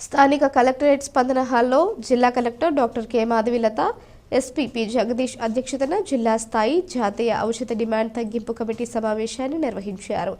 స్థానిక కలెక్టరేట్ స్పందన హాల్లో జిల్లా collector doctor K Madhavi Latha, SP P Jagadish అధ్యక్షతన జిల్లా స్థాయి జాతీయ ఔషధ డిమాండ్ తగ్గింపు కమిటీ సమావేశాన్ని నిర్వహించారు.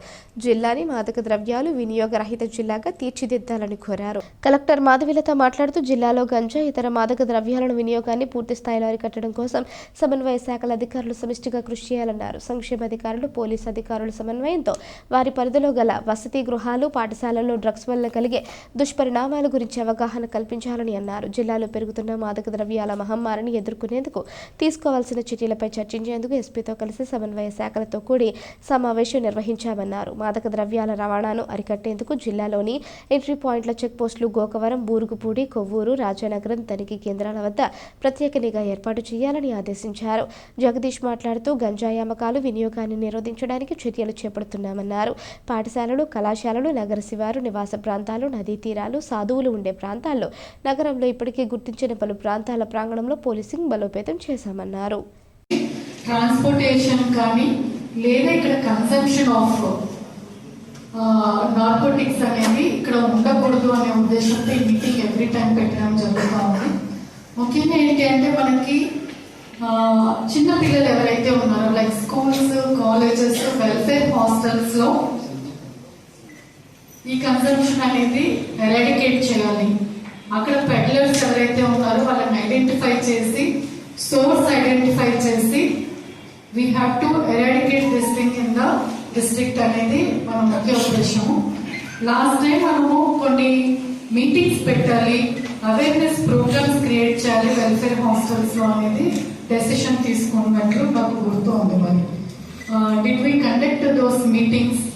జిల్లాని మాదక ద్రవ్యాలు వినియోగ రహిత జిల్లాగా తీర్చిదిద్దాలని కోరారు. కలెక్టర్ మాధవిలత మాట్లాడుతూ జిల్లాలో గంజా, ఇతర మాదక ద్రవ్యాలను వినియోగాన్ని పూర్తి స్థాయిలో అరికట్టడం కోసం సమన్వయ శాఖల అధికారులు సమిష్టిగా కృషి చేయాలన్నారు. సంక్షేమ అధికారులు, పోలీసు అధికారుల సమన్వయంతో వారి పరిధిలో గల వసతి గృహాలు, పాఠశాలల్లో డ్రగ్స్ వల్ల కలిగే దుష్పరిణామాల గురించి అవగాహన కల్పించాలని అన్నారు. జిల్లాలో పెరుగుతున్న మాదక ద్రవ్యాల మహమ్మారిని ఎదుర్కొనేందుకు తీసుకోవాల్సిన చర్యలపై చర్చించేందుకు ఎస్పీతో కలిసి సమన్వయ శాఖలతో కూడి సమావేశం నిర్వహించామన్నారు. మాదక ద్రవ్యాల రవాణాను అరికట్టేందుకు జిల్లాలోని ఎంట్రీ పాయింట్ల చెక్పోస్టులు గోకవరం, బూరుగుపూడి, కొవ్వూరు, రాజానగరం తనిఖీ కేంద్రాల వద్ద ప్రత్యేక నిఘా ఏర్పాటు చేయాలని ఆదేశించారు. జగదీష్ మాట్లాడుతూ గంజాయి అమ్మకాలు, వినియోగాన్ని నిరోధించడానికి చర్యలు చేపడుతున్నామన్నారు. పాఠశాలలు, కళాశాలలు, నగర శివారు, నివాస ప్రాంతాలు, నదీ తీరాలు, సాధువులు ఉండే ప్రాంతాల్లో నగరంలో ఇప్పటికే గుర్తించిన పలు ప్రాంతాల ప్రాంగణంలో పోలీసింగ్ బలోపేతం చేశామన్నారు. ట్రాన్స్పోర్టేషన్ కానీ లేదా ఇక్కడ కన్సంప్షన్ ఆఫ్ నార్కోటిక్స్ అనేది ఇక్కడ ఉండకూడదు అనే ఉద్దేశంతో ఈ మీటింగ్ ఎవ్రీ టైం పెట్టడం జరుగుతూ ఉంది. ముఖ్యంగా ఏంటి అంటే మనకి చిన్న పిల్లలు ఎవరైతే ఉన్నారో like schools, colleges, welfare hostels లో ఈ కన్సంప్షన్ అనేది ఎరాడికేట్ చేయాలి. అక్కడ పెడ్లర్స్ ఎవరైతే ఉన్నారో వాళ్ళని ఐడెంటిఫై చేసి, సోర్స్ ఐడెంటిఫై చేసి we have to eradicate this thing in the district అనేది మన ముఖ్య ఉద్దేశము. లాస్ట్ టైం మనము కొన్ని మీటింగ్స్ పెట్టాలి, అవేర్నెస్ ప్రోగ్రామ్స్ క్రియేట్ చేయాలి వెల్ఫేర్ హాస్టల్స్ లో అనేది డెసిషన్ తీసుకున్నట్లు నాకు గుర్తు ఉంది. మరి did we conduct those meetings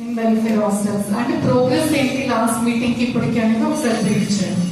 in welfare hostels అంటే ప్రోగ్రెస్ ఏంటి లాస్ట్ మీటింగ్ కి ఇప్పటికీ అనేది ఒకసారి బ్రీఫ్ చేయండి.